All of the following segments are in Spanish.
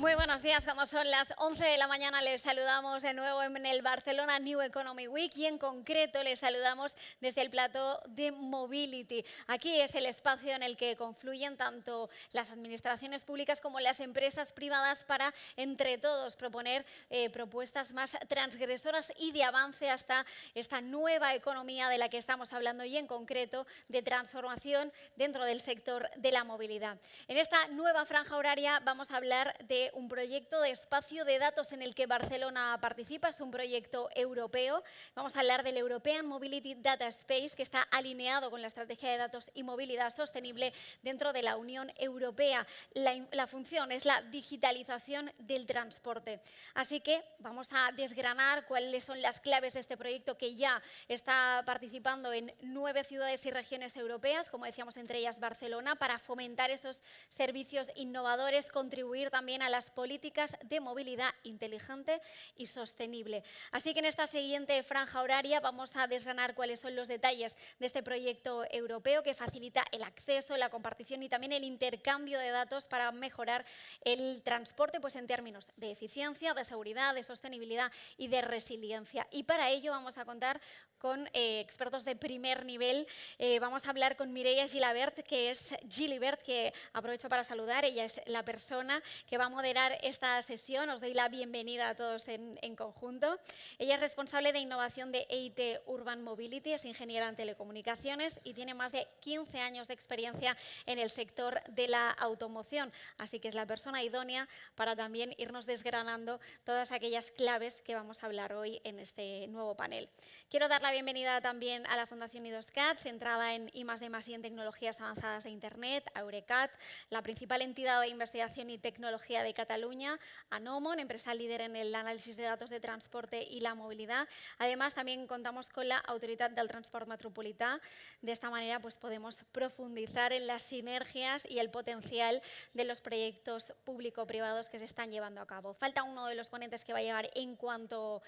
Muy buenos días, cuando son las 11 de la mañana les saludamos de nuevo en el Barcelona New Economy Week y en concreto les saludamos desde el plató de Mobility. Aquí es el espacio en el que confluyen tanto las administraciones públicas como las empresas privadas para entre todos proponer propuestas más transgresoras y de avance hasta esta nueva economía de la que estamos hablando y en concreto de transformación dentro del sector de la movilidad. En esta nueva franja horaria vamos a hablar de un proyecto de espacio de datos en el que Barcelona participa, es un proyecto europeo. Vamos a hablar del European Mobility Data Space, que está alineado con la estrategia de datos y movilidad sostenible dentro de la Unión Europea. La función es la digitalización del transporte. Así que vamos a desgranar cuáles son las claves de este proyecto que ya está participando en 9 ciudades y regiones europeas, como decíamos, entre ellas Barcelona, para fomentar esos servicios innovadores, contribuir también a las políticas de movilidad inteligente y sostenible. Así que en esta siguiente franja horaria vamos a desgranar cuáles son los detalles de este proyecto europeo que facilita el acceso, la compartición y también el intercambio de datos para mejorar el transporte pues en términos de eficiencia, de seguridad, de sostenibilidad y de resiliencia. Y para ello vamos a contar con expertos de primer nivel. Vamos a hablar con Mireia Gilabert, que aprovecho para saludar. Ella es la persona que va a moderar esta sesión. Os doy la bienvenida a todos en conjunto. Ella es responsable de innovación de EIT Urban Mobility, es ingeniera en telecomunicaciones y tiene más de 15 años de experiencia en el sector de la automoción. Así que es la persona idónea para también irnos desgranando todas aquellas claves que vamos a hablar hoy en este nuevo panel. Quiero dar la bienvenida también a la Fundación I2CAT, centrada en I+D+I en tecnologías avanzadas de Internet, a Eurecat, la principal entidad de investigación y tecnología de Cataluña, a Nomon, empresa líder en el análisis de datos de transporte y la movilidad. Además, también contamos con la Autoritat del Transport Metropolità. De esta manera, pues podemos profundizar en las sinergias y el potencial de los proyectos público-privados que se están llevando a cabo. Falta uno de los ponentes que va a llegar en cuanto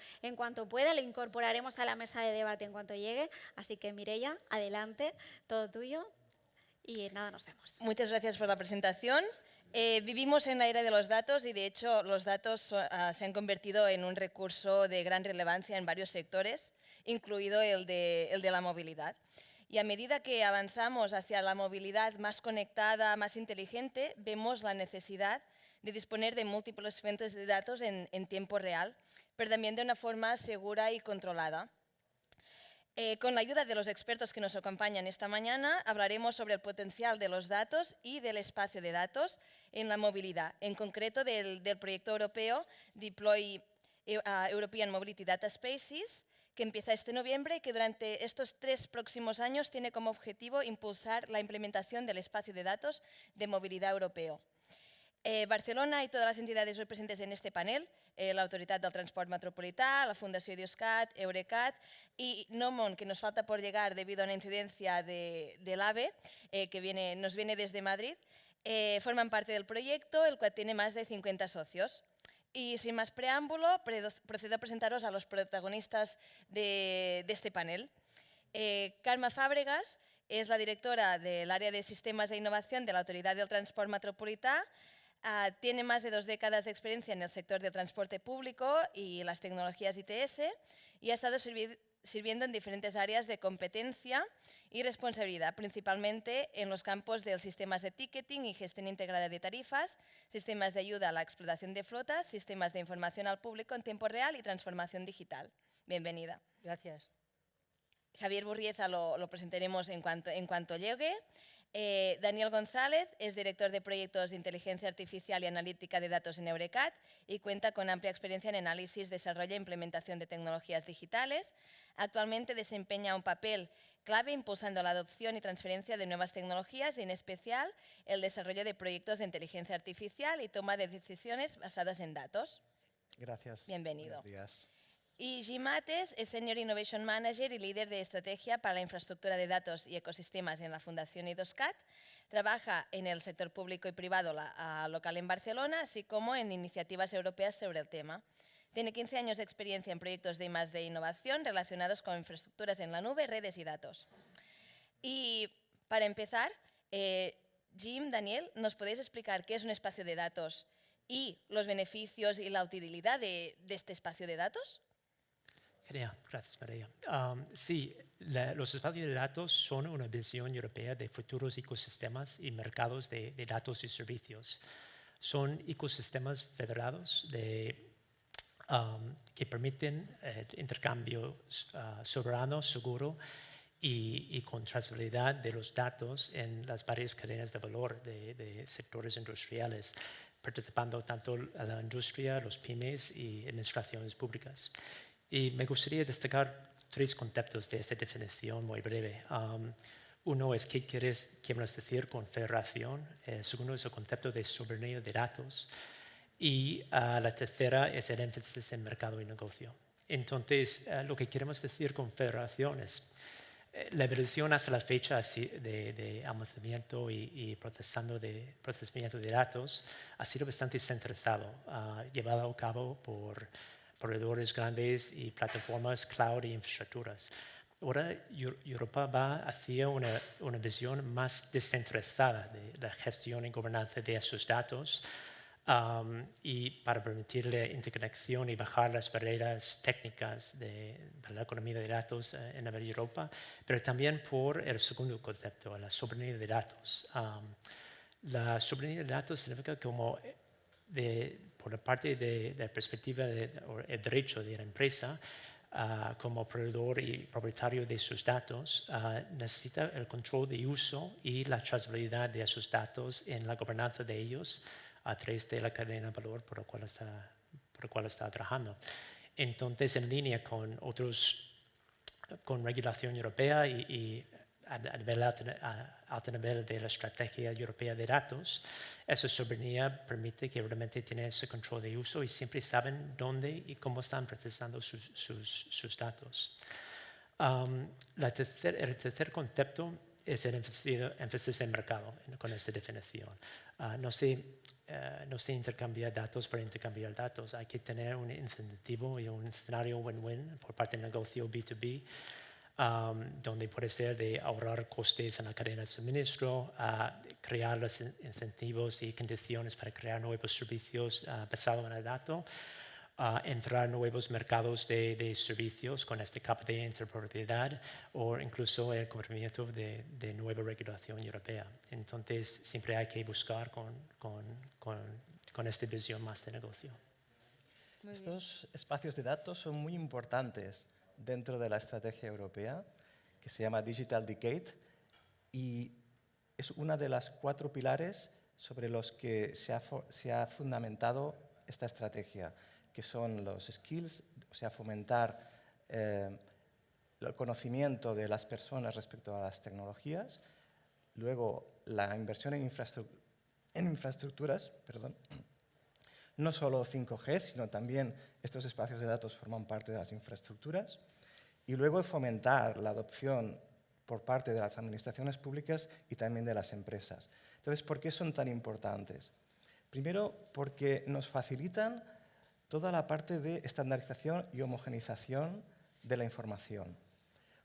pueda. Lo incorporaremos a la mesa de debate en cuanto llegue. Así que, Mireia, adelante, todo tuyo. Y nada, nos vemos. Muchas gracias por la presentación. Vivimos en la era de los datos y, de hecho, los datos se han convertido en un recurso de gran relevancia en varios sectores, incluido el de la movilidad. Y a medida que avanzamos hacia la movilidad más conectada, más inteligente, vemos la necesidad de disponer de múltiples fuentes de datos en tiempo real, pero también de una forma segura y controlada. Con la ayuda de los expertos que nos acompañan esta mañana, hablaremos sobre el potencial de los datos y del espacio de datos en la movilidad, en concreto del proyecto europeo Deploy European Mobility Data Spaces, que empieza este noviembre y que durante estos 3 próximos años tiene como objetivo impulsar la implementación del espacio de datos de movilidad europeo. Barcelona y todas las entidades presentes en este panel, la Autoritat del Transport Metropolità, la Fundació I2CAT, Eurecat y Nomon, que nos falta por llegar debido a una incidencia del AVE, que nos viene desde Madrid, forman parte del proyecto, el cual tiene más de 50 socios. Y sin más preámbulo, procedo a presentaros a los protagonistas de este panel. Carme Fàbregas es la directora del área de sistemas de innovación de la Autoridad del Transport Metropolità. Tiene más de 2 décadas de experiencia en el sector del transporte público y las tecnologías ITS y ha estado sirviendo en diferentes áreas de competencia y responsabilidad, principalmente en los campos de sistemas de ticketing y gestión integrada de tarifas, sistemas de ayuda a la explotación de flotas, sistemas de información al público en tiempo real y transformación digital. Bienvenida. Gracias. Javier Burrieza lo presentaremos en cuanto llegue. Daniel González es director de proyectos de inteligencia artificial y analítica de datos en Eurecat y cuenta con amplia experiencia en análisis, desarrollo e implementación de tecnologías digitales. Actualmente desempeña un papel clave impulsando la adopción y transferencia de nuevas tecnologías y, en especial, el desarrollo de proyectos de inteligencia artificial y toma de decisiones basadas en datos. Gracias. Bienvenido. Buenos días. Y Jim Mates es Senior Innovation Manager y líder de estrategia para la infraestructura de datos y ecosistemas en la Fundación I2CAT. Trabaja en el sector público y privado local en Barcelona, así como en iniciativas europeas sobre el tema. Tiene 15 años de experiencia en proyectos de I+D innovación relacionados con infraestructuras en la nube, redes y datos. Y para empezar, Jim, Daniel, ¿nos podéis explicar qué es un espacio de datos y los beneficios y la utilidad de este espacio de datos? Genial, gracias María. Sí, los espacios de datos son una visión europea de futuros ecosistemas y mercados de datos y servicios. Son ecosistemas federados que permiten intercambio soberano, seguro y con trazabilidad de los datos en las varias cadenas de valor de sectores industriales, participando tanto la industria, los pymes y administraciones públicas. Y me gustaría destacar 3 conceptos de esta definición muy breve. Uno es qué queremos decir con federación. El segundo es el concepto de soberanía de datos. Y la tercera es el énfasis en mercado y negocio. Entonces, lo que queremos decir con federación es la evolución hasta la fecha de almacenamiento y procesamiento de datos ha sido bastante centralizado, llevado a cabo por proveedores grandes y plataformas cloud y infraestructuras. Ahora Europa va hacia una visión más descentralizada de la gestión y gobernanza de esos datos y para permitir la interconexión y bajar las barreras técnicas de la economía de datos en la Europa, pero también por el segundo concepto, la soberanía de datos. La soberanía de datos significa como por la parte de la perspectiva o el derecho de la empresa, como proveedor y propietario de sus datos, necesita el control de uso y la trazabilidad de esos datos en la gobernanza de ellos a través de la cadena de valor por la cual está trabajando. Entonces, en línea con regulación europea y alto nivel de la estrategia europea de datos, esa soberanía permite que realmente tienen ese control de uso y siempre saben dónde y cómo están procesando sus datos. El tercer concepto es el énfasis en mercado con esta definición. No se intercambia datos por intercambiar datos. Hay que tener un incentivo y un escenario win-win por parte del negocio B2B, donde puede ser de ahorrar costes en la cadena de suministro, crear los incentivos y condiciones para crear nuevos servicios basados en el dato, entrar en nuevos mercados de servicios con esta capa de interoperabilidad o incluso el cumplimiento de nueva regulación europea. Entonces, siempre hay que buscar con esta visión más de negocio. Estos espacios de datos son muy importantes dentro de la estrategia europea, que se llama Digital Decade, y es una de las 4 pilares sobre los que se ha fundamentado esta estrategia, que son los skills, o sea, fomentar el conocimiento de las personas respecto a las tecnologías, luego la inversión en infraestructuras, no solo 5G, sino también estos espacios de datos forman parte de las infraestructuras, y luego fomentar la adopción por parte de las administraciones públicas y también de las empresas. Entonces, ¿por qué son tan importantes? Primero, porque nos facilitan toda la parte de estandarización y homogeneización de la información.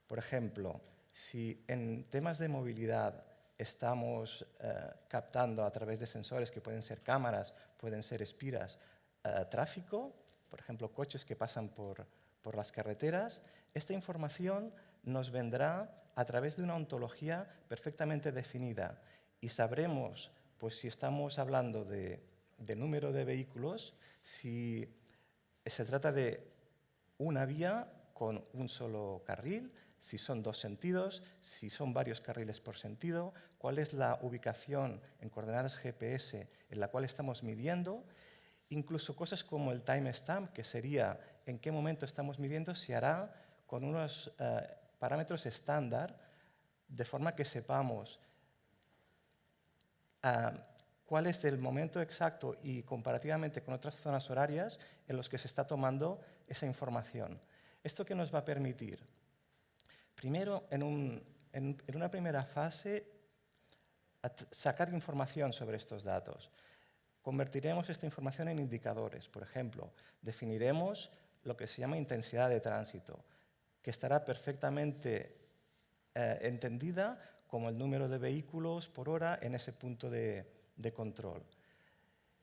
Por ejemplo, si en temas de movilidad estamos captando a través de sensores que pueden ser cámaras, pueden ser espiras, tráfico, por ejemplo, coches que pasan por las carreteras, esta información nos vendrá a través de una ontología perfectamente definida y sabremos, pues, si estamos hablando de número de vehículos, si se trata de una vía con un solo carril, si son 2 sentidos, si son varios carriles por sentido, cuál es la ubicación en coordenadas GPS en la cual estamos midiendo. Incluso cosas como el timestamp, que sería en qué momento estamos midiendo, se hará con unos parámetros estándar, de forma que sepamos cuál es el momento exacto y comparativamente con otras zonas horarias en los que se está tomando esa información. ¿Esto qué nos va a permitir? Primero, en una primera fase, sacar información sobre estos datos. Convertiremos esta información en indicadores. Por ejemplo, definiremos lo que se llama intensidad de tránsito, que estará perfectamente entendida como el número de vehículos por hora en ese punto de control.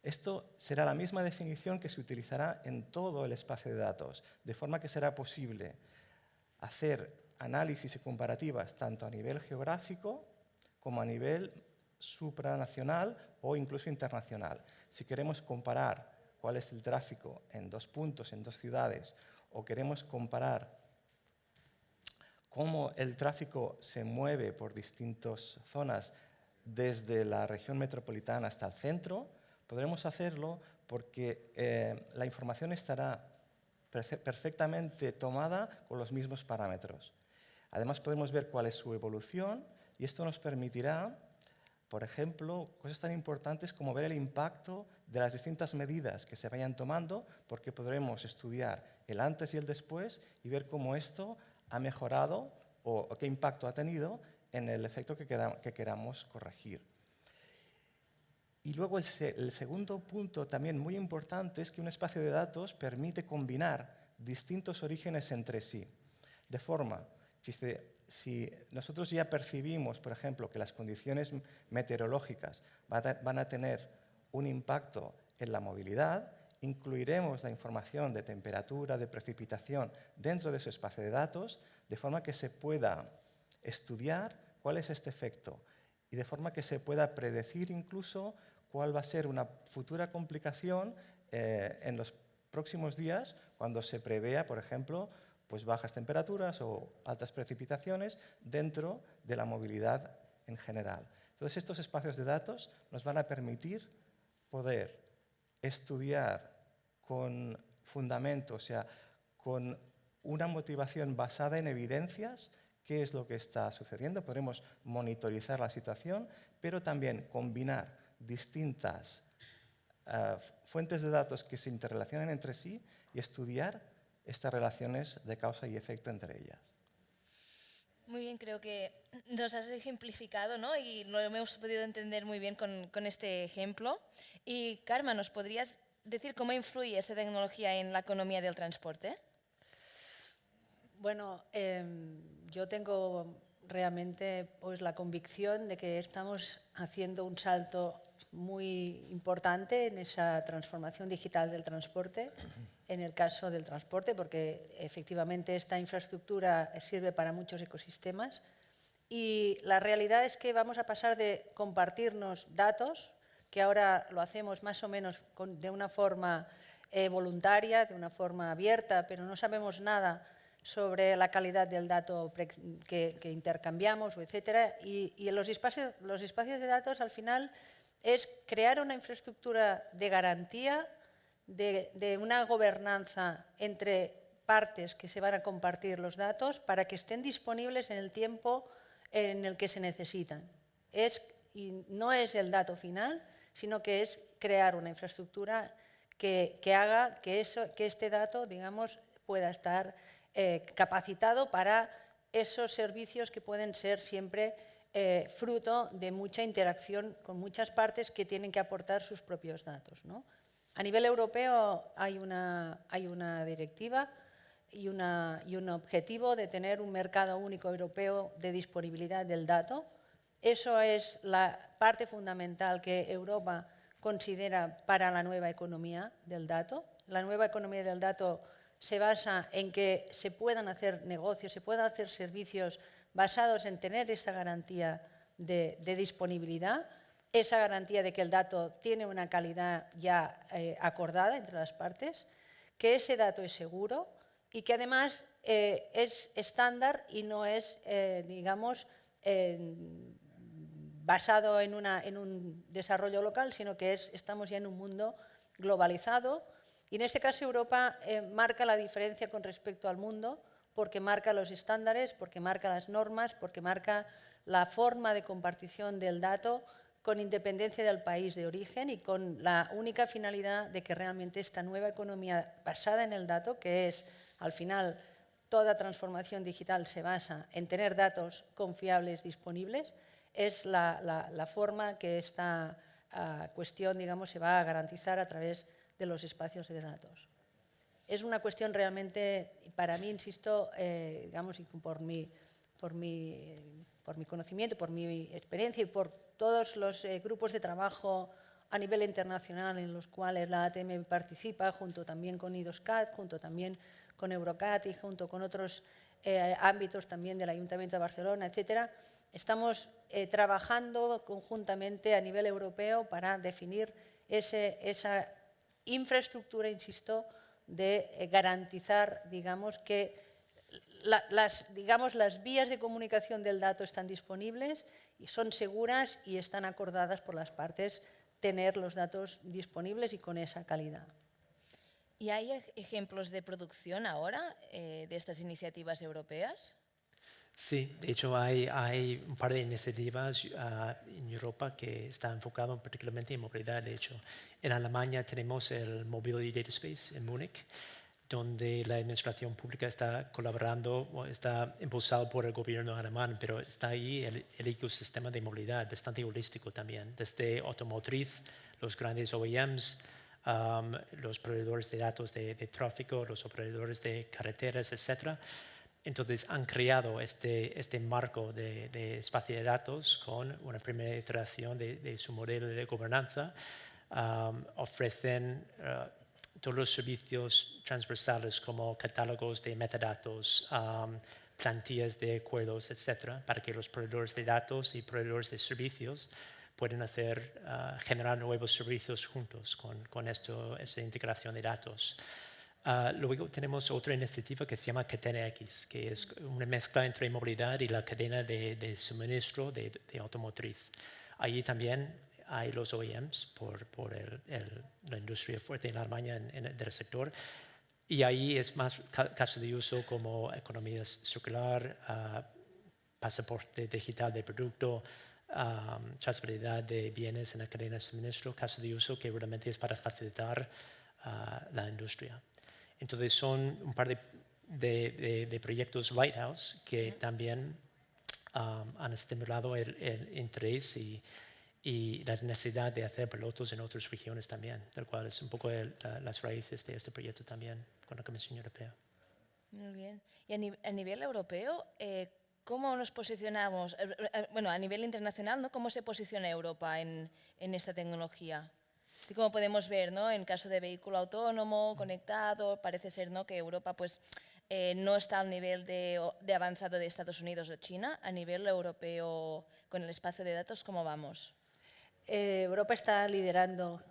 Esto será la misma definición que se utilizará en todo el espacio de datos, de forma que será posible hacer análisis y comparativas tanto a nivel geográfico como a nivel supranacional o incluso internacional. Si queremos comparar cuál es el tráfico en 2 puntos, en 2 ciudades, o queremos comparar cómo el tráfico se mueve por distintas zonas desde la región metropolitana hasta el centro, podremos hacerlo porque la información estará perfectamente tomada con los mismos parámetros. Además, podemos ver cuál es su evolución y esto nos permitirá, por ejemplo, cosas tan importantes como ver el impacto de las distintas medidas que se vayan tomando, porque podremos estudiar el antes y el después y ver cómo esto ha mejorado o qué impacto ha tenido en el efecto que queramos corregir. Y luego el segundo punto también muy importante es que un espacio de datos permite combinar distintos orígenes entre sí. De forma que si nosotros ya percibimos, por ejemplo, que las condiciones meteorológicas van a tener un impacto en la movilidad, incluiremos la información de temperatura, de precipitación dentro de ese espacio de datos, de forma que se pueda estudiar cuál es este efecto y de forma que se pueda predecir incluso cuál va a ser una futura complicación en los próximos días cuando se prevea, por ejemplo, pues bajas temperaturas o altas precipitaciones dentro de la movilidad en general. Entonces, estos espacios de datos nos van a permitir poder estudiar con fundamento, o sea, con una motivación basada en evidencias, qué es lo que está sucediendo. Podremos monitorizar la situación, pero también combinar distintas fuentes de datos que se interrelacionan entre sí y estudiar estas relaciones de causa y efecto entre ellas. Muy bien, creo que nos has ejemplificado, ¿no? Y lo hemos podido entender muy bien con este ejemplo. Y Carme, ¿nos podrías decir cómo influye esta tecnología en la economía del transporte? Bueno, yo tengo realmente pues, la convicción de que estamos haciendo un salto muy importante en esa transformación digital del transporte, en el caso del transporte, porque efectivamente esta infraestructura sirve para muchos ecosistemas y la realidad es que vamos a pasar de compartirnos datos, que ahora lo hacemos más o menos de una forma voluntaria, de una forma abierta, pero no sabemos nada sobre la calidad del dato que intercambiamos, etcétera. Y en los espacios de datos, al final, es crear una infraestructura de garantía, de una gobernanza entre partes que se van a compartir los datos para que estén disponibles en el tiempo en el que se necesitan. Y no es el dato final, sino que es crear una infraestructura que haga que este dato, digamos, pueda estar capacitado para esos servicios que pueden ser siempre fruto de mucha interacción con muchas partes que tienen que aportar sus propios datos, ¿no? A nivel europeo hay una directiva y un objetivo de tener un mercado único europeo de disponibilidad del dato. Eso es la parte fundamental que Europa considera para la nueva economía del dato. La nueva economía del dato se basa en que se puedan hacer negocios, se puedan hacer servicios basados en tener esa garantía de disponibilidad, esa garantía de que el dato tiene una calidad ya acordada entre las partes, que ese dato es seguro y que además es estándar y no es, digamos, basado en un desarrollo local, sino que estamos ya en un mundo globalizado. Y en este caso Europa marca la diferencia con respecto al mundo porque marca los estándares, porque marca las normas, porque marca la forma de compartición del dato con independencia del país de origen y con la única finalidad de que realmente esta nueva economía basada en el dato, que es al final toda transformación digital se basa en tener datos confiables disponibles, es la forma que esta cuestión, digamos, se va a garantizar a través de los espacios de datos. Es una cuestión realmente, para mí, insisto, digamos, por mi conocimiento, por mi experiencia y por todos los grupos de trabajo a nivel internacional en los cuales la ATM participa, junto también con IDOSCAT, junto también con Eurocat y junto con otros ámbitos también del Ayuntamiento de Barcelona, etcétera. Estamos trabajando conjuntamente a nivel europeo para definir esa infraestructura, insisto, de garantizar, digamos, que las vías de comunicación del dato están disponibles y son seguras y están acordadas por las partes tener los datos disponibles y con esa calidad. ¿Y hay ejemplos de producción ahora de estas iniciativas europeas? Sí, de hecho hay un par de iniciativas en Europa que están enfocadas particularmente en movilidad. De hecho, en Alemania tenemos el Mobility Data Space en Múnich, donde la administración pública está colaborando, o está impulsado por el gobierno alemán, pero está ahí el ecosistema de movilidad, bastante holístico también, desde automotriz, los grandes OEMs, los proveedores de datos de tráfico, los operadores de carreteras, etc. Entonces han creado este marco de espacio de datos con una primera iteración de su modelo de gobernanza. Ofrecen todos los servicios transversales como catálogos de metadatos, plantillas de acuerdos, etc., para que los proveedores de datos y proveedores de servicios pueden generar nuevos servicios juntos con esta integración de datos. Luego tenemos otra iniciativa que se llama Catena X, que es una mezcla entre movilidad y la cadena de suministro de automotriz. Allí también hay los OEMs por la industria fuerte en Alemania del sector. Y ahí es más caso de uso como economía circular, pasaporte digital de producto, trazabilidad de bienes en la cadena de suministro, caso de uso que realmente es para facilitar la industria. Entonces son un par de proyectos Lighthouse que también han estimulado el interés y la necesidad de hacer pilotos en otras regiones también, del cual es un poco las raíces de este proyecto también con la Comisión Europea. Muy bien. Y a nivel europeo, ¿cómo nos posicionamos? Bueno, a nivel internacional, ¿no? ¿Cómo se posiciona Europa en esta tecnología? Así como podemos ver, ¿no? En caso de vehículo autónomo, conectado, parece ser, ¿no?, que Europa pues, no está al nivel de avanzado de Estados Unidos o China. A nivel europeo, con el espacio de datos, ¿cómo vamos? Europa está liderando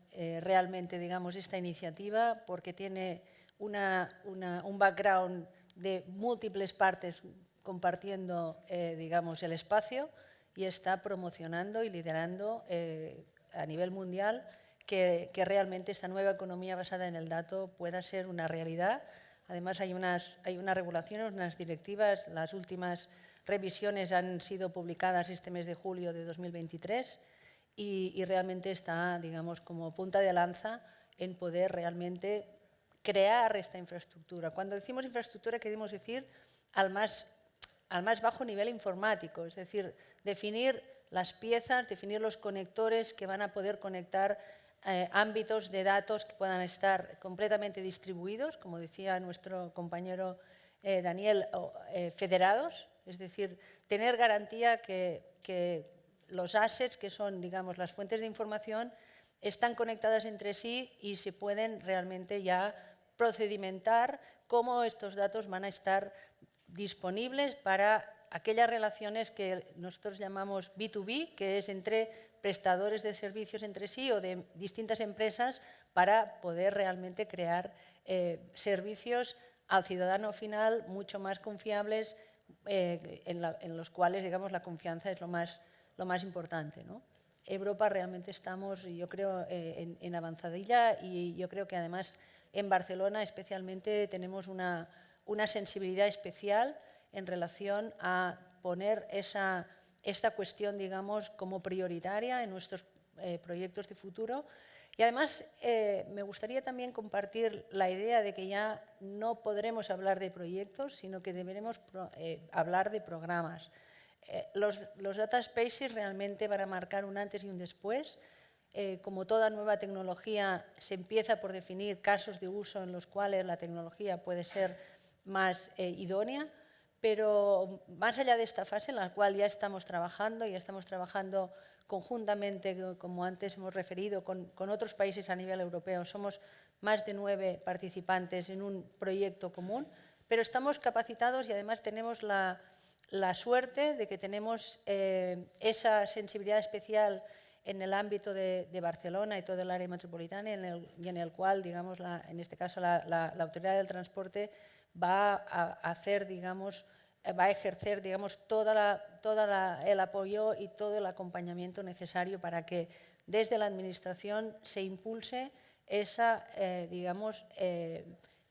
realmente, digamos, esta iniciativa porque tiene un background de múltiples partes compartiendo, digamos, el espacio y está promocionando y liderando a nivel mundial que realmente esta nueva economía basada en el dato pueda ser una realidad. Además, hay unas regulaciones, unas directivas. Las últimas revisiones han sido publicadas este mes de julio de 2023 y realmente está, digamos, como punta de lanza en poder realmente crear esta infraestructura. Cuando decimos infraestructura queremos decir al más bajo nivel informático, es decir, definir las piezas, definir los conectores que van a poder conectar ámbitos de datos que puedan estar completamente distribuidos, como decía nuestro compañero Daniel, federados, es decir, tener garantía que los assets, que son, digamos, las fuentes de información, están conectadas entre sí y se pueden realmente ya procedimentar cómo estos datos van a estar disponibles para aquellas relaciones que nosotros llamamos B2B, que es entre prestadores de servicios entre sí o de distintas empresas para poder realmente crear servicios al ciudadano final mucho más confiables, en los cuales, digamos, la confianza es lo más importante, ¿no? Europa realmente estamos, yo creo, en avanzadilla y yo creo que además en Barcelona especialmente tenemos una sensibilidad especial en relación a poner esta cuestión, digamos, como prioritaria en nuestros proyectos de futuro. Y además me gustaría también compartir la idea de que ya no podremos hablar de proyectos, sino que deberemos hablar de programas. Los data spaces realmente van a marcar un antes y un después. Como toda nueva tecnología, se empieza por definir casos de uso en los cuales la tecnología puede ser más idónea, Pero más allá de esta fase en la cual ya estamos trabajando conjuntamente, como antes hemos referido, con otros países a nivel europeo. Somos más de 9 participantes en un proyecto común, pero estamos capacitados y además tenemos la suerte de que tenemos esa sensibilidad especial en el ámbito de Barcelona y todo el área metropolitana y en el cual, digamos, en este caso, la Autoridad del Transporte va a ejercer, digamos, todo el apoyo y todo el acompañamiento necesario para que desde la Administración se impulse esa, digamos,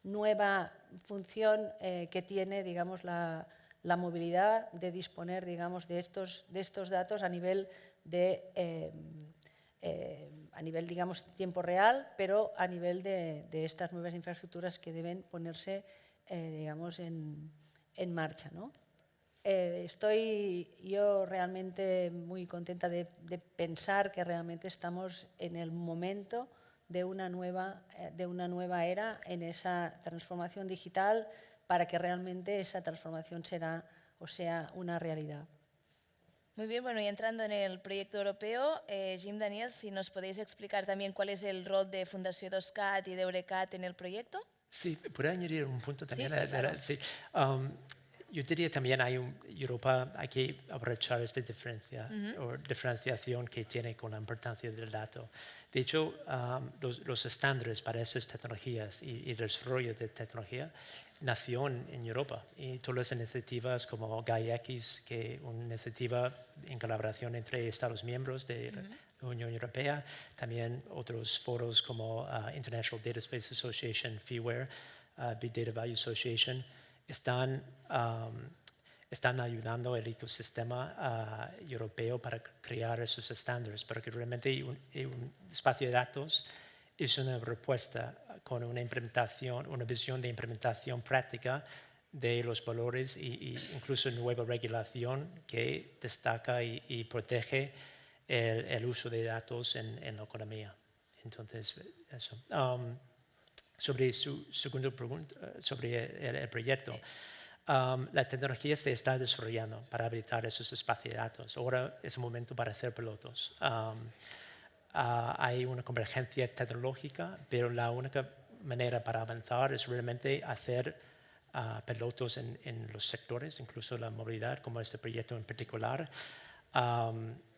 nueva función que tiene, digamos, la movilidad de disponer, digamos, de estos datos a nivel digamos, tiempo real, pero a nivel de estas nuevas infraestructuras que deben ponerse, digamos, en marcha, ¿no? Estoy yo realmente muy contenta de pensar que realmente estamos en el momento de una nueva era en esa transformación digital para que realmente esa transformación sea una realidad. Muy bien, bueno, y entrando en el proyecto europeo, Jim, Daniel, si nos podéis explicar también cuál es el rol de Fundació 2CAT y de Eurecat en el proyecto. Sí, ¿puedo añadir un punto también? Sí, claro. Sí. Yo diría también Europa hay que aprovechar esta diferenciación que tiene con la importancia del dato. De hecho, los estándares para esas tecnologías y el desarrollo de tecnología nació en Europa, y todas las iniciativas como GAIA-X, que es una iniciativa en colaboración entre Estados miembros de la Unión Europea, también otros foros como International Data Space Association, FIWARE, Big Data Value Association, están ayudando al ecosistema europeo para crear esos estándares, para que realmente un espacio de datos es una propuesta con una visión de implementación práctica de los valores e incluso nueva regulación que destaca y protege el uso de datos en la economía. Entonces, eso. Sobre su segunda pregunta, sobre el proyecto. Sí. La tecnología se está desarrollando para habilitar esos espacios de datos. Ahora es el momento para hacer pilotos. Hay una convergencia tecnológica, pero la única manera para avanzar es realmente hacer pilotos en los sectores, incluso la movilidad, como este proyecto en particular,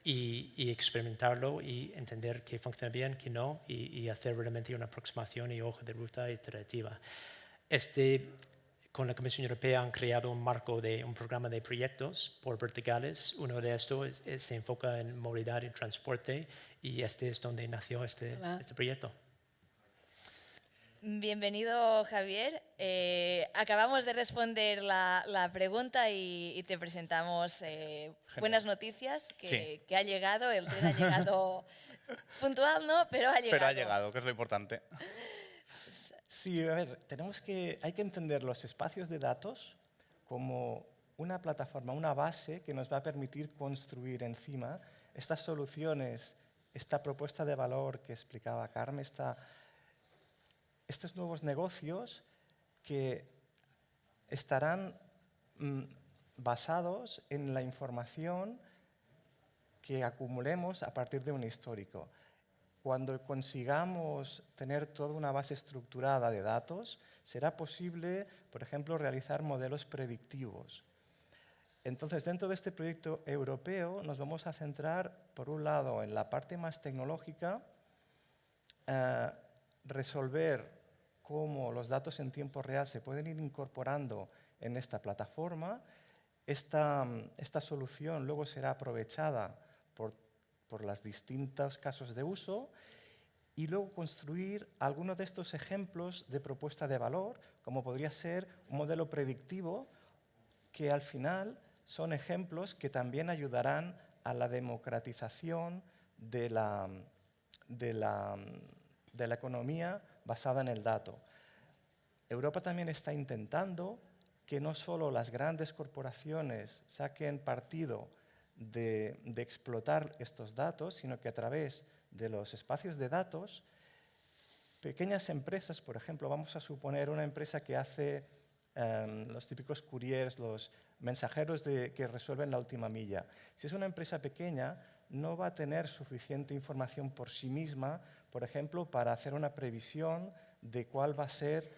y experimentarlo y entender qué funciona bien, qué no, y hacer realmente una aproximación y hoja de ruta iterativa. Con la Comisión Europea han creado un marco de un programa de proyectos por verticales. Uno de estos se enfoca en movilidad y transporte, y este es donde nació este proyecto. Bienvenido, Javier. Acabamos de responder la pregunta y te presentamos buenas noticias, que ha llegado, el tren ha llegado puntual, ¿no? Pero ha llegado. Pero ha llegado, que es lo importante. Sí, a ver, hay que entender los espacios de datos como una plataforma, una base que nos va a permitir construir encima estas soluciones, esta propuesta de valor que explicaba Carmen, estos nuevos negocios que estarán basados en la información que acumulemos a partir de un histórico. Cuando consigamos tener toda una base estructurada de datos, será posible, por ejemplo, realizar modelos predictivos. Entonces, dentro de este proyecto europeo nos vamos a centrar, por un lado, en la parte más tecnológica, resolver cómo los datos en tiempo real se pueden ir incorporando en esta plataforma. Esta solución luego será aprovechada por los distintos casos de uso, y luego construir algunos de estos ejemplos de propuesta de valor, como podría ser un modelo predictivo, que al final son ejemplos que también ayudarán a la democratización de la economía basada en el dato. Europa también está intentando que no solo las grandes corporaciones saquen partido de explotar estos datos, sino que a través de los espacios de datos, pequeñas empresas, por ejemplo, vamos a suponer una empresa que hace los típicos couriers, los mensajeros que resuelven la última milla. Si es una empresa pequeña, no va a tener suficiente información por sí misma, por ejemplo, para hacer una previsión de cuál va a ser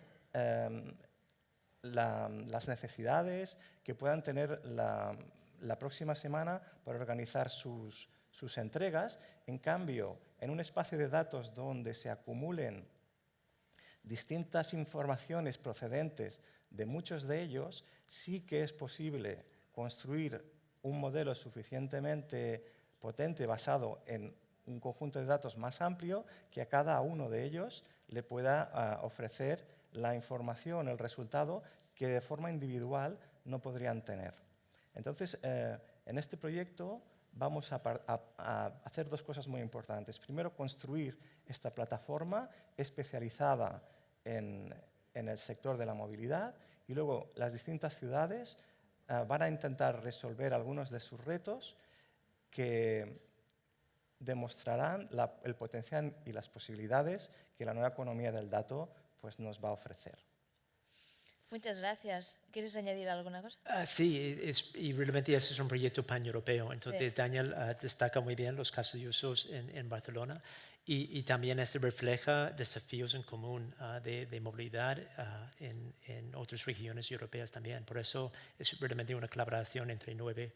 las necesidades que puedan tener la próxima semana para organizar sus entregas. En cambio, en un espacio de datos donde se acumulen distintas informaciones procedentes de muchos de ellos, sí que es posible construir un modelo suficientemente potente basado en un conjunto de datos más amplio que a cada uno de ellos le pueda ofrecer la información, el resultado que de forma individual no podrían tener. Entonces, en este proyecto vamos a hacer dos cosas muy importantes. Primero, construir esta plataforma especializada en el sector de la movilidad, y luego las distintas ciudades van a intentar resolver algunos de sus retos que demostrarán el potencial y las posibilidades que la nueva economía del dato pues, nos va a ofrecer. Muchas gracias. ¿Quieres añadir alguna cosa? Sí, y realmente ese es un proyecto pan-europeo. Entonces, Sí. Daniel destaca muy bien los casos de usos en Barcelona y también refleja desafíos en común de movilidad en otras regiones europeas también. Por eso es realmente una colaboración entre 9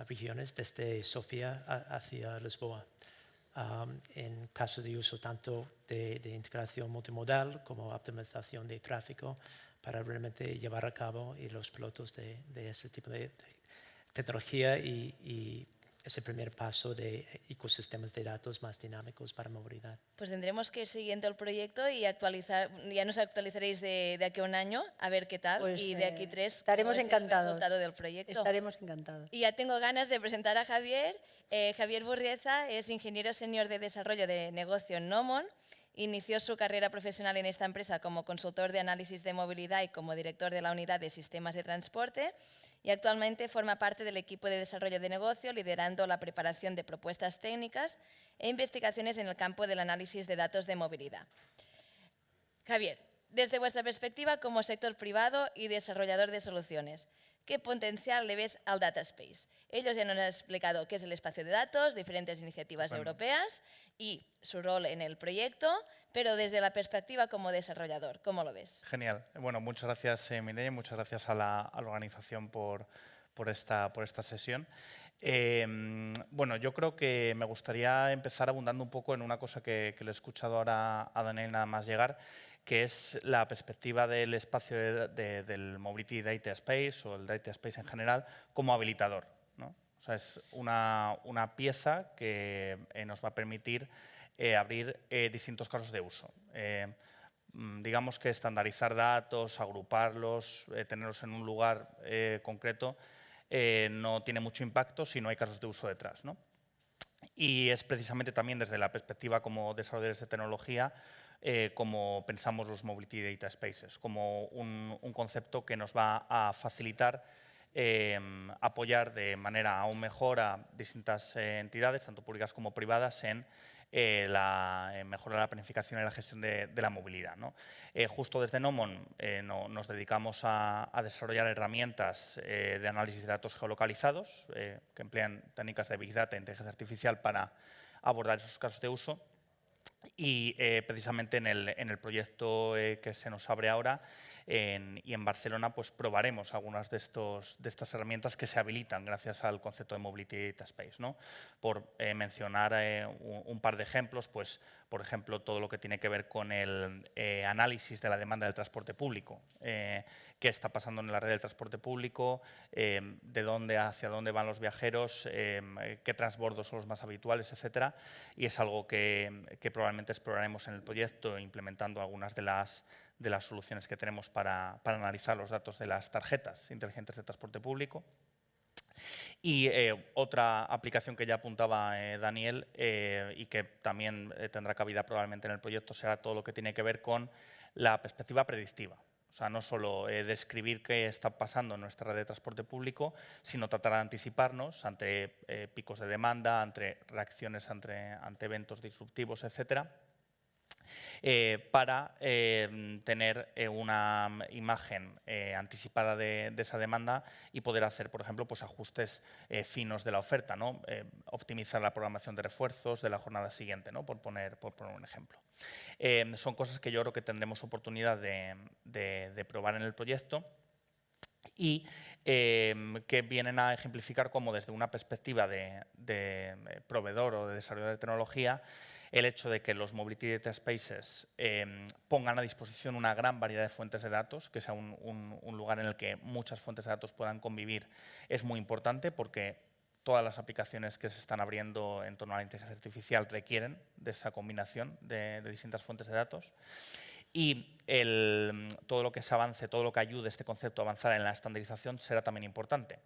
regiones, desde Sofía hacia Lisboa. En caso de uso tanto de integración multimodal como optimización de tráfico para realmente llevar a cabo y los pilotos de ese tipo de tecnología y ese primer paso de ecosistemas de datos más dinámicos para movilidad. Pues tendremos que ir siguiendo el proyecto y actualizar, ya nos actualizaréis de aquí a un año a ver qué tal, Pues, y de aquí 3 estaremos cómo es encantados. el resultado del proyecto. Estaremos encantados. Y ya tengo ganas de presentar a Javier. Javier Burrieza es ingeniero senior de desarrollo de negocio en Nomon. Inició su carrera profesional en esta empresa como consultor de análisis de movilidad y como director de la unidad de sistemas de transporte, y actualmente forma parte del equipo de desarrollo de negocio, liderando la preparación de propuestas técnicas e investigaciones en el campo del análisis de datos de movilidad. Javier, desde vuestra perspectiva como sector privado y desarrollador de soluciones, ¿qué potencial le ves al Data Space? Ellos ya nos han explicado qué es el espacio de datos, diferentes iniciativas europeas y su rol en el proyecto, pero desde la perspectiva como desarrollador, ¿cómo lo ves? Genial. Bueno, muchas gracias, Mireia, muchas gracias a la organización por esta sesión. Bueno, yo creo que me gustaría empezar abundando un poco en una cosa que le he escuchado ahora a Daniel nada más llegar, que es la perspectiva del espacio del Mobility Data Space o el Data Space en general como habilitador, ¿no? O sea, es una pieza que nos va a permitir abrir distintos casos de uso. Digamos que estandarizar datos, agruparlos, tenerlos en un lugar concreto, no tiene mucho impacto si no hay casos de uso detrás, ¿no? Y es precisamente también desde la perspectiva como desarrolladores de tecnología como pensamos los Mobility Data Spaces, como un concepto que nos va a facilitar apoyar de manera aún mejor a distintas entidades, tanto públicas como privadas, en mejorar la planificación y la gestión de la movilidad, ¿no? Justo desde Nomon nos dedicamos a desarrollar herramientas de análisis de datos geolocalizados que emplean técnicas de Big Data e inteligencia artificial para abordar esos casos de uso. Y precisamente en el proyecto que se nos abre ahora y en Barcelona, pues probaremos algunas de estas herramientas que se habilitan gracias al concepto de Mobility Data Space, ¿no? Por mencionar un par de ejemplos, pues por ejemplo todo lo que tiene que ver con el análisis de la demanda del transporte público, qué está pasando en la red del transporte público, hacia dónde van los viajeros, qué transbordos son los más habituales, etcétera. Y es algo que probablemente exploraremos en el proyecto, implementando algunas de las soluciones que tenemos para analizar los datos de las tarjetas inteligentes de transporte público. Y otra aplicación que ya apuntaba Daniel y que también tendrá cabida probablemente en el proyecto será todo lo que tiene que ver con la perspectiva predictiva. O sea, no solo describir qué está pasando en nuestra red de transporte público, sino tratar de anticiparnos ante picos de demanda, ante reacciones ante eventos disruptivos, etcétera. para tener una imagen anticipada de esa demanda y poder hacer, por ejemplo, pues ajustes finos de la oferta, ¿no? Optimizar la programación de refuerzos de la jornada siguiente, ¿no? por poner un ejemplo. Son cosas que yo creo que tendremos oportunidad de probar en el proyecto y que vienen a ejemplificar cómo desde una perspectiva de proveedor o de desarrollador de tecnología, el hecho de que los Mobility Data Spaces pongan a disposición una gran variedad de fuentes de datos, que sea un lugar en el que muchas fuentes de datos puedan convivir, es muy importante porque todas las aplicaciones que se están abriendo en torno a la inteligencia artificial requieren de esa combinación de distintas fuentes de datos. Y todo lo que se avance, todo lo que ayude a este concepto a avanzar en la estandarización será también importante,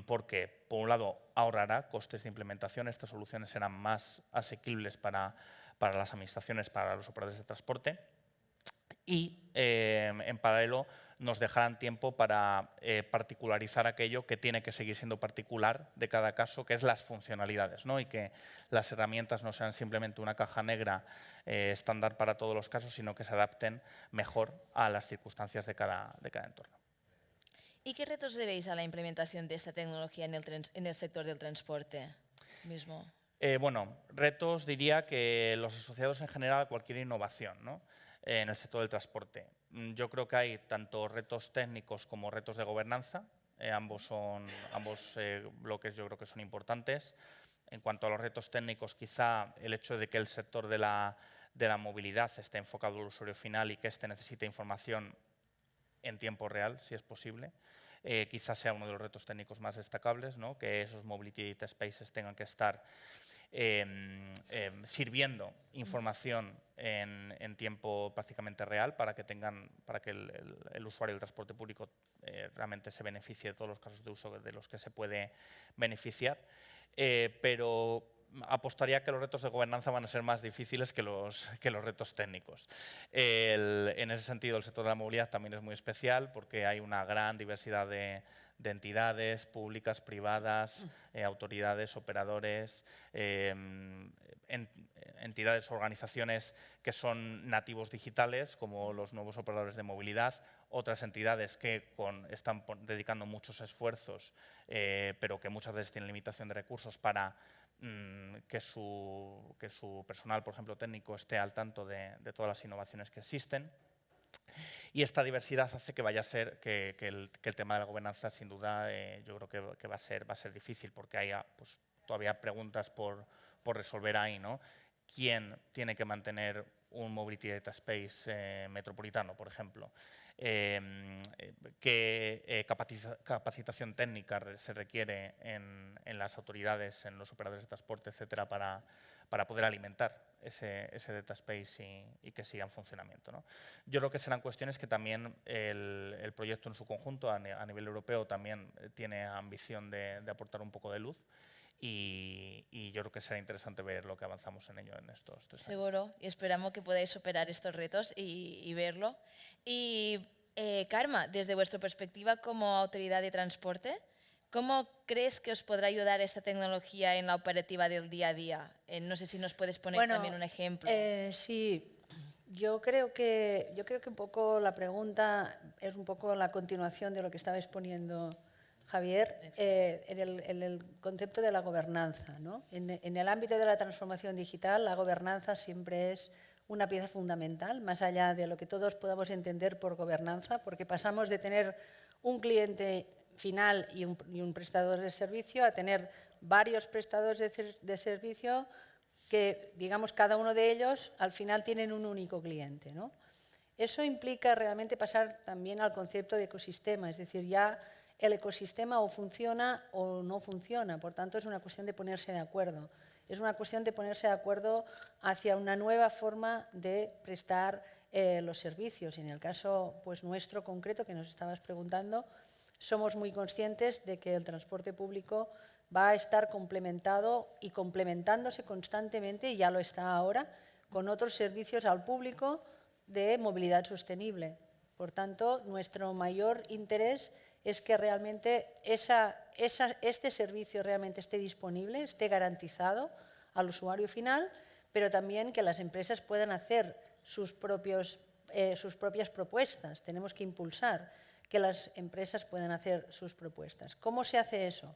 porque, por un lado, ahorrará costes de implementación, estas soluciones serán más asequibles para las administraciones, para los operadores de transporte, y, en paralelo, nos dejarán tiempo para particularizar aquello que tiene que seguir siendo particular de cada caso, que es las funcionalidades, ¿no? Y que las herramientas no sean simplemente una caja negra estándar para todos los casos, sino que se adapten mejor a las circunstancias de cada entorno. ¿Y qué retos le veis a la implementación de esta tecnología en el sector del transporte mismo? Bueno, retos diría que los asociados en general a cualquier innovación, ¿no? En el sector del transporte. Yo creo que hay tanto retos técnicos como retos de gobernanza. Ambos bloques yo creo que son importantes. En cuanto a los retos técnicos, quizá el hecho de que el sector de la movilidad esté enfocado al usuario final y que éste necesite información en tiempo real, si es posible. Quizás sea uno de los retos técnicos más destacables, ¿no? Que esos Mobility Data Spaces tengan que estar sirviendo información en tiempo prácticamente real para que el usuario del transporte público realmente se beneficie de todos los casos de uso de los que se puede beneficiar. Pero apostaría que los retos de gobernanza van a ser más difíciles que los retos técnicos. En ese sentido, el sector de la movilidad también es muy especial porque hay una gran diversidad de entidades públicas, privadas, autoridades, operadores, entidades o organizaciones que son nativos digitales, como los nuevos operadores de movilidad, otras entidades que están dedicando muchos esfuerzos, pero que muchas veces tienen limitación de recursos para que su personal, por ejemplo, técnico, esté al tanto de todas las innovaciones que existen. Y esta diversidad hace que vaya a ser que el tema de la gobernanza, sin duda, yo creo que va a ser difícil, porque hay pues, todavía preguntas por resolver ahí, ¿no? ¿Quién tiene que mantener un Mobility Data Space metropolitano, por ejemplo? ¿Qué capacitación técnica se requiere en las autoridades, en los operadores de transporte, etcétera, para poder alimentar ese data space y que siga en funcionamiento, ¿no? Yo creo que serán cuestiones que también el proyecto en su conjunto, a nivel europeo, también tiene ambición de aportar un poco de luz. Y yo creo que será interesante ver lo que avanzamos en ello en estos 3 años. Seguro, y esperamos que podáis superar estos retos y verlo. Y Karma, desde vuestra perspectiva como autoridad de transporte, ¿cómo crees que os podrá ayudar esta tecnología en la operativa del día a día? No sé si nos puedes poner también un ejemplo. Sí, yo creo que un poco la pregunta es un poco la continuación de lo que estaba exponiendo Javier, en el concepto de la gobernanza, ¿no? En el ámbito de la transformación digital, la gobernanza siempre es una pieza fundamental, más allá de lo que todos podamos entender por gobernanza, porque pasamos de tener un cliente final y un prestador de servicio a tener varios prestadores de servicio que, digamos, cada uno de ellos al final tienen un único cliente, ¿no? Eso implica realmente pasar también al concepto de ecosistema, es decir, ya el ecosistema o funciona o no funciona, por tanto es una cuestión de ponerse de acuerdo. Es una cuestión de ponerse de acuerdo hacia una nueva forma de prestar los servicios. Y en el caso pues, nuestro concreto que nos estabas preguntando, somos muy conscientes de que el transporte público va a estar complementado y complementándose constantemente, y ya lo está ahora, con otros servicios al público de movilidad sostenible. Por tanto, nuestro mayor interés es que realmente este servicio realmente esté disponible, esté garantizado al usuario final, pero también que las empresas puedan hacer sus propias propuestas. Tenemos que impulsar que las empresas puedan hacer sus propuestas. ¿Cómo se hace eso?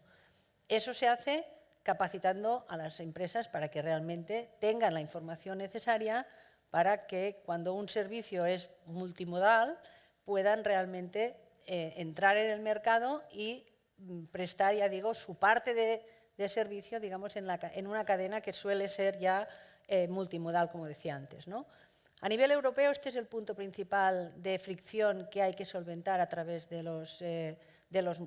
Eso se hace capacitando a las empresas para que realmente tengan la información necesaria para que cuando un servicio es multimodal puedan realmente entrar en el mercado y prestar, ya digo, su parte de servicio, digamos, en una cadena que suele ser ya multimodal, como decía antes, ¿no? A nivel europeo, este es el punto principal de fricción que hay que solventar a través de los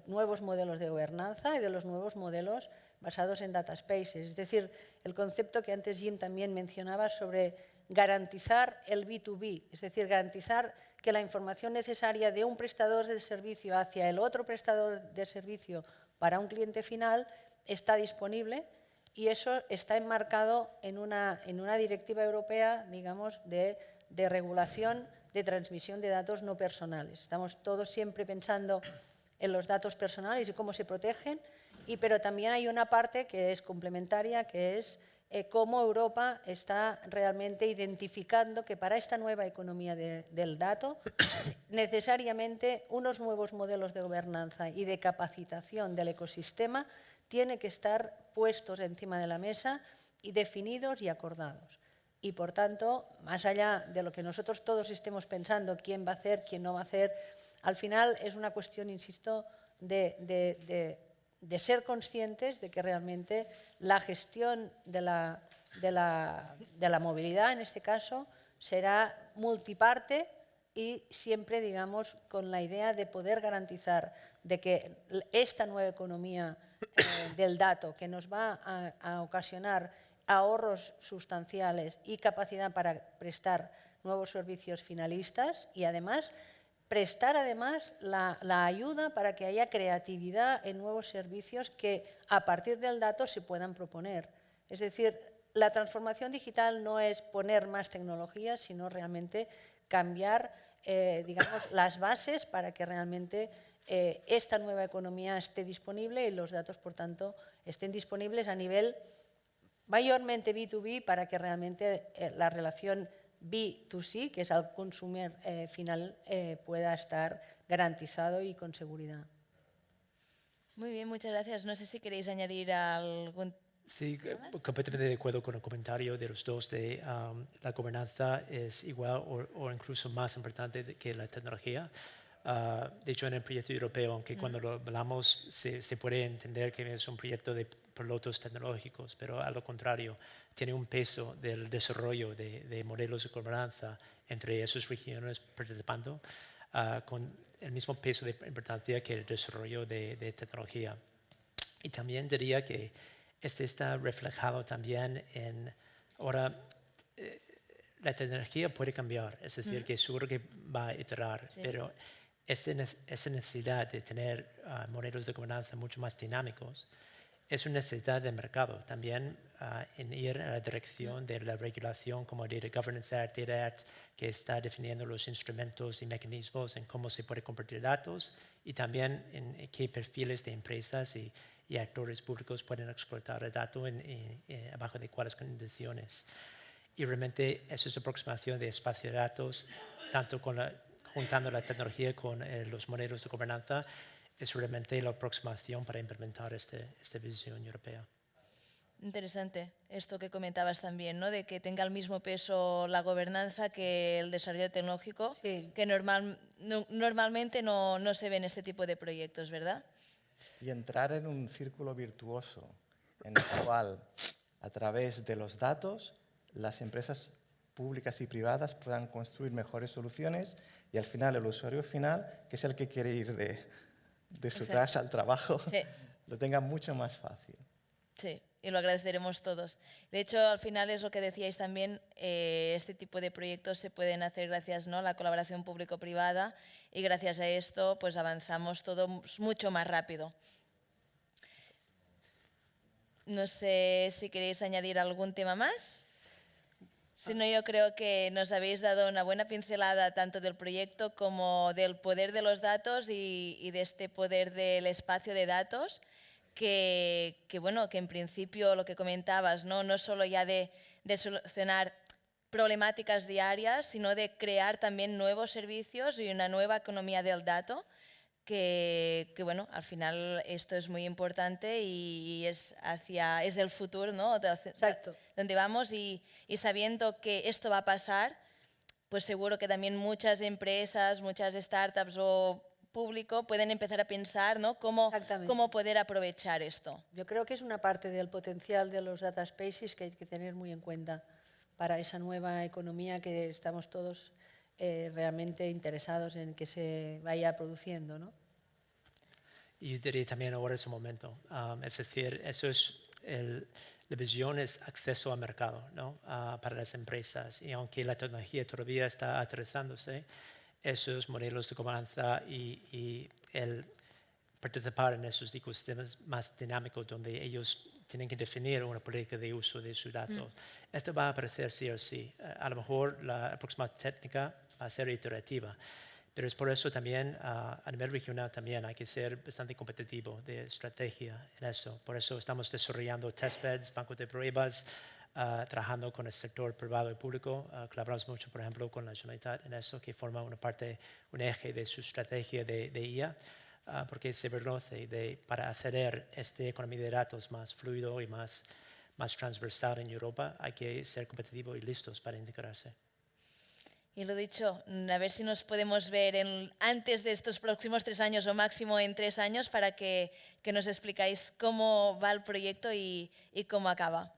nuevos modelos de gobernanza y de los nuevos modelos basados en data spaces. Es decir, el concepto que antes Jim también mencionaba sobre garantizar el B2B, es decir, garantizar que la información necesaria de un prestador de servicio hacia el otro prestador de servicio para un cliente final está disponible, y eso está enmarcado en una directiva europea, digamos, de regulación de transmisión de datos no personales. Estamos todos siempre pensando en los datos personales y cómo se protegen, pero también hay una parte que es complementaria, que es cómo Europa está realmente identificando que para esta nueva economía del dato, necesariamente unos nuevos modelos de gobernanza y de capacitación del ecosistema tienen que estar puestos encima de la mesa y definidos y acordados. Y, por tanto, más allá de lo que nosotros todos estemos pensando, quién va a hacer, quién no va a hacer, al final es una cuestión, insisto, de ser conscientes de que realmente la gestión de la movilidad, en este caso, será multiparte y siempre, digamos, con la idea de poder garantizar de que esta nueva economía del dato, que nos va a ocasionar ahorros sustanciales y capacidad para prestar nuevos servicios finalistas, y además prestar la ayuda para que haya creatividad en nuevos servicios que a partir del dato se puedan proponer. Es decir, la transformación digital no es poner más tecnología, sino realmente cambiar digamos, las bases para que realmente esta nueva economía esté disponible y los datos, por tanto, estén disponibles a nivel mayormente B2B para que realmente la relación B2C, que es al consumidor final, pueda estar garantizado y con seguridad. Muy bien, muchas gracias. No sé si queréis añadir algún... Sí, completamente de acuerdo con el comentario de los dos. La gobernanza es igual o incluso más importante que la tecnología. De hecho, en el proyecto europeo, aunque cuando lo hablamos se puede entender que es un proyecto de pilotos tecnológicos, pero a lo contrario, tiene un peso del desarrollo de modelos de gobernanza entre esas regiones participando con el mismo peso de importancia que el desarrollo de tecnología. Y también diría que este está reflejado también en, ahora, la tecnología puede cambiar, es decir, que seguro que va a iterar, sí, pero esa necesidad de tener modelos de gobernanza mucho más dinámicos es una necesidad del mercado también en ir a la dirección de la regulación como Data Governance Act, Data Act, que está definiendo los instrumentos y mecanismos en cómo se puede compartir datos y también en qué perfiles de empresas y actores públicos pueden explotar el dato bajo de cuáles condiciones. Y realmente esa es aproximación de espacio de datos, tanto juntando la tecnología con los modelos de gobernanza, es realmente la aproximación para implementar esta visión europea. Interesante esto que comentabas también, ¿no? De que tenga el mismo peso la gobernanza que el desarrollo tecnológico, sí, que normalmente no se ve en este tipo de proyectos, ¿verdad? Y entrar en un círculo virtuoso en el cual, a través de los datos, las empresas públicas y privadas puedan construir mejores soluciones y al final el usuario final, que es el que quiere ir de su casa al trabajo, sí, lo tenga mucho más fácil. Sí, y lo agradeceremos todos. De hecho, al final es lo que decíais también, este tipo de proyectos se pueden hacer gracias, ¿no?, a la colaboración público-privada, y gracias a esto pues avanzamos todo mucho más rápido. No sé si queréis añadir algún tema más. Si no, yo creo que nos habéis dado una buena pincelada tanto del proyecto como del poder de los datos y de este poder del espacio de datos, que bueno, que en principio lo que comentabas, no solo ya de de solucionar problemáticas diarias, sino de crear también nuevos servicios y una nueva economía del dato, que bueno, al final esto es muy importante y es el futuro, ¿no? Exacto. Donde vamos y sabiendo que esto va a pasar, pues seguro que también muchas empresas, muchas startups o público pueden empezar a pensar, ¿no? cómo poder aprovechar esto. Yo creo que es una parte del potencial de los data spaces que hay que tener muy en cuenta para esa nueva economía que estamos todos realmente interesados en que se vaya produciendo, ¿no? Y yo diría también ahora es el momento. Es decir, la visión es acceso al mercado, ¿no? Para las empresas. Y aunque la tecnología todavía está aterrizándose, esos modelos de gobernanza y el participar en esos ecosistemas más dinámicos donde ellos tienen que definir una política de uso de sus datos. Esto va a aparecer sí o sí. A lo mejor la próxima técnica va a ser iterativa, pero es por eso también a nivel regional también hay que ser bastante competitivo de estrategia en eso. Por eso estamos desarrollando testbeds, bancos de pruebas, trabajando con el sector privado y público. Colaboramos mucho, por ejemplo, con la Generalitat en eso, que forma una parte, un eje de su estrategia de IA, porque se reconoce para hacer esta economía de datos más fluido y más transversal en Europa, hay que ser competitivos y listos para integrarse. Y lo dicho, a ver si nos podemos ver antes de estos próximos 3 años o máximo en 3 años para que nos explicáis cómo va el proyecto y cómo acaba.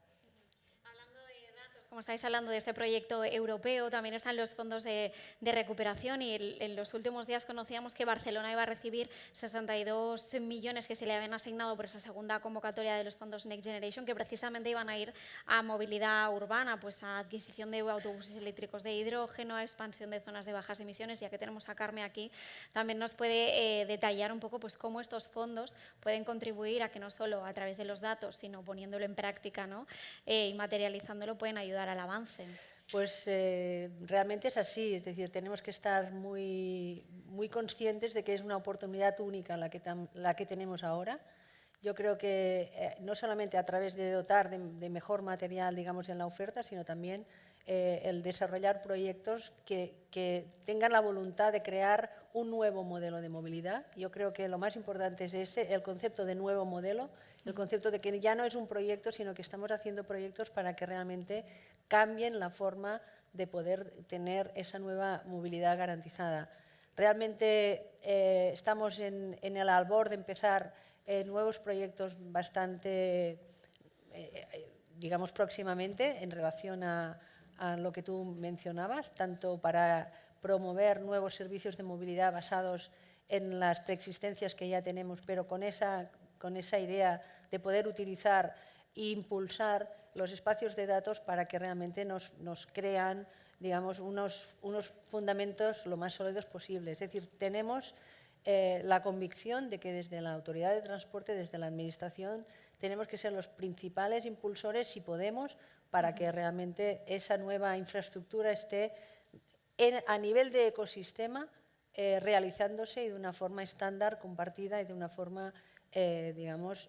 Como estáis hablando de este proyecto europeo, también están los fondos de recuperación y en los últimos días conocíamos que Barcelona iba a recibir 62 millones que se le habían asignado por esa segunda convocatoria de los fondos Next Generation, que precisamente iban a ir a movilidad urbana, pues a adquisición de autobuses eléctricos de hidrógeno, a expansión de zonas de bajas emisiones. Ya que tenemos a Carme aquí, también nos puede detallar un poco pues, cómo estos fondos pueden contribuir a que no solo a través de los datos, sino poniéndolo en práctica, ¿no? Y materializándolo, pueden ayudar al avance. Pues realmente es así, es decir, tenemos que estar muy conscientes de que es una oportunidad única la que tenemos ahora. Yo creo que no solamente a través de dotar de mejor material, digamos, en la oferta, sino también el desarrollar proyectos que tengan la voluntad de crear un nuevo modelo de movilidad. Yo creo que lo más importante es el concepto de nuevo modelo, el concepto de que ya no es un proyecto, sino que estamos haciendo proyectos para que realmente cambien la forma de poder tener esa nueva movilidad garantizada. Realmente estamos en el albor de empezar nuevos proyectos bastante, digamos, próximamente en relación a lo que tú mencionabas, tanto para promover nuevos servicios de movilidad basados en las preexistencias que ya tenemos, pero con esa idea de poder utilizar e impulsar los espacios de datos para que realmente nos crean, digamos, unos fundamentos lo más sólidos posible. Es decir, tenemos la convicción de que desde la Autoridad de Transporte, desde la Administración, tenemos que ser los principales impulsores, si podemos, para que realmente esa nueva infraestructura esté a nivel de ecosistema realizándose y de una forma estándar, compartida y de una forma digamos,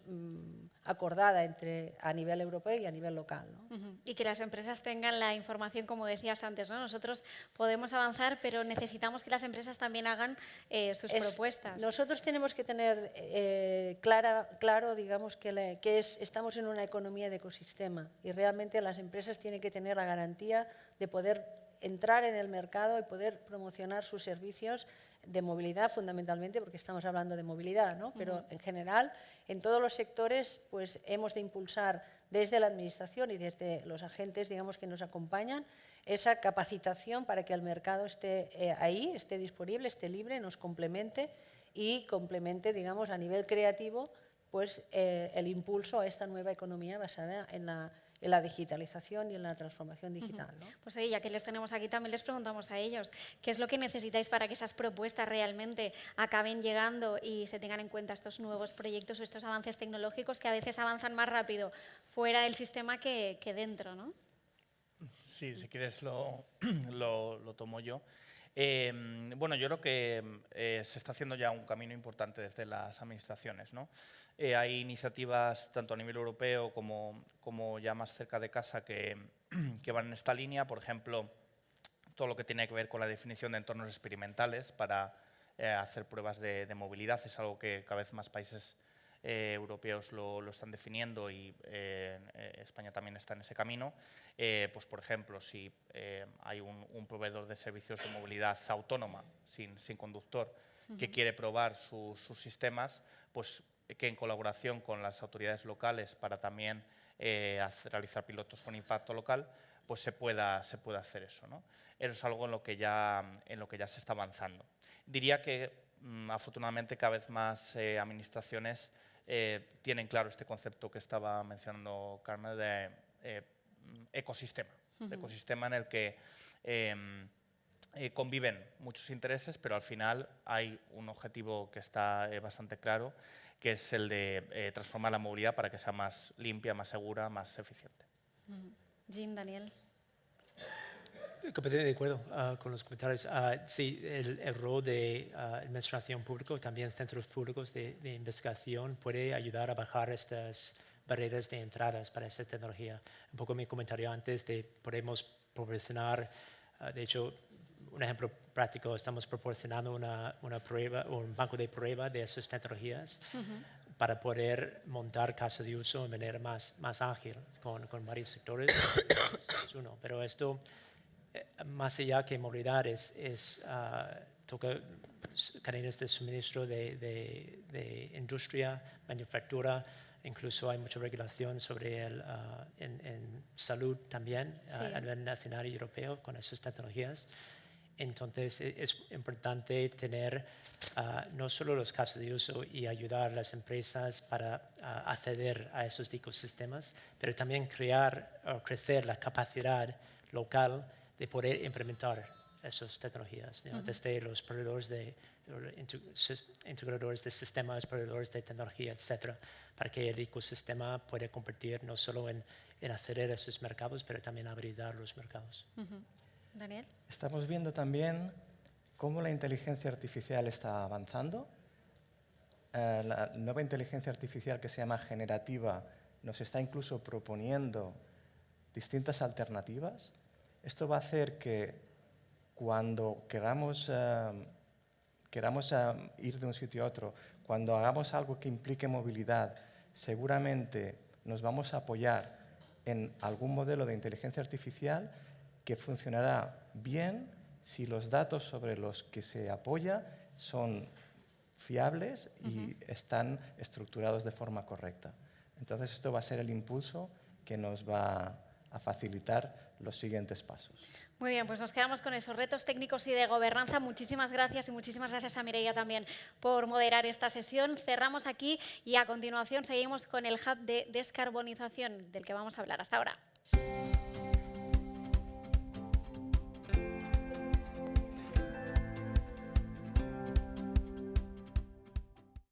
acordada a nivel europeo y a nivel local, ¿no? Y que las empresas tengan la información, como decías antes, ¿no? Nosotros podemos avanzar, pero necesitamos que las empresas también hagan sus propuestas. Nosotros tenemos que tener claro, digamos, estamos en una economía de ecosistema y realmente las empresas tienen que tener la garantía de poder entrar en el mercado y poder promocionar sus servicios de movilidad, fundamentalmente, porque estamos hablando de movilidad, ¿no? Pero en general, en todos los sectores, pues hemos de impulsar desde la Administración y desde los agentes, digamos, que nos acompañan, esa capacitación para que el mercado esté ahí, esté disponible, esté libre, nos complemente y complemente, digamos, a nivel creativo, pues el impulso a esta nueva economía basada en la digitalización y en la transformación digital, ¿no? Pues ya que les tenemos aquí, también les preguntamos a ellos qué es lo que necesitáis para que esas propuestas realmente acaben llegando y se tengan en cuenta estos nuevos proyectos o estos avances tecnológicos que a veces avanzan más rápido fuera del sistema que dentro, ¿no? Sí, si quieres lo tomo yo. Bueno, yo creo que se está haciendo ya un camino importante desde las administraciones, ¿no? hay iniciativas tanto a nivel europeo como ya más cerca de casa que van en esta línea. Por ejemplo, todo lo que tiene que ver con la definición de entornos experimentales para hacer pruebas de movilidad es algo que cada vez más países europeos lo están definiendo y España también está en ese camino. Pues, por ejemplo, si hay un proveedor de servicios de movilidad autónoma, sin conductor, que quiere probar sus sistemas, pues que en colaboración con las autoridades locales para también realizar pilotos con impacto local, pues se pueda hacer eso, ¿no? Eso es algo en lo que ya se está avanzando. Diría que afortunadamente cada vez más administraciones tienen claro este concepto que estaba mencionando Carmen de ecosistema, ecosistema en el que conviven muchos intereses, pero al final hay un objetivo que está bastante claro, que es el de transformar la movilidad para que sea más limpia, más segura, más eficiente. Jim, Daniel. Completamente de acuerdo con los comentarios. Sí, el rol de administración pública, también centros públicos de investigación, puede ayudar a bajar estas barreras de entradas para esta tecnología. Un poco mi comentario antes de podemos proporcionar, de hecho, un ejemplo práctico, estamos proporcionando una prueba, un banco de prueba de esas tecnologías para poder montar casos de uso de manera más ágil con varios sectores. Es uno, pero esto, más allá que movilidad, toca cadenas de suministro de industria, manufactura, incluso hay mucha regulación sobre en salud también a nivel nacional y europeo con esas tecnologías. Entonces es importante tener no solo los casos de uso y ayudar a las empresas para acceder a esos ecosistemas, pero también crecer la capacidad local de poder implementar esas tecnologías, ¿no? Desde los proveedores integradores de sistemas, proveedores de tecnología, etcétera, para que el ecosistema pueda competir no solo en acceder a esos mercados, pero también habilitar los mercados. Daniel. Estamos viendo también cómo la inteligencia artificial está avanzando. La nueva inteligencia artificial que se llama generativa nos está incluso proponiendo distintas alternativas. Esto va a hacer que cuando queramos ir de un sitio a otro, cuando hagamos algo que implique movilidad, seguramente nos vamos a apoyar en algún modelo de inteligencia artificial que funcionará bien si los datos sobre los que se apoya son fiables y están estructurados de forma correcta. Entonces esto va a ser el impulso que nos va a facilitar los siguientes pasos. Muy bien, pues nos quedamos con esos retos técnicos y de gobernanza. Muchísimas gracias y muchísimas gracias a Mireia también por moderar esta sesión. Cerramos aquí y a continuación seguimos con el Hub de Descarbonización del que vamos a hablar. Hasta ahora.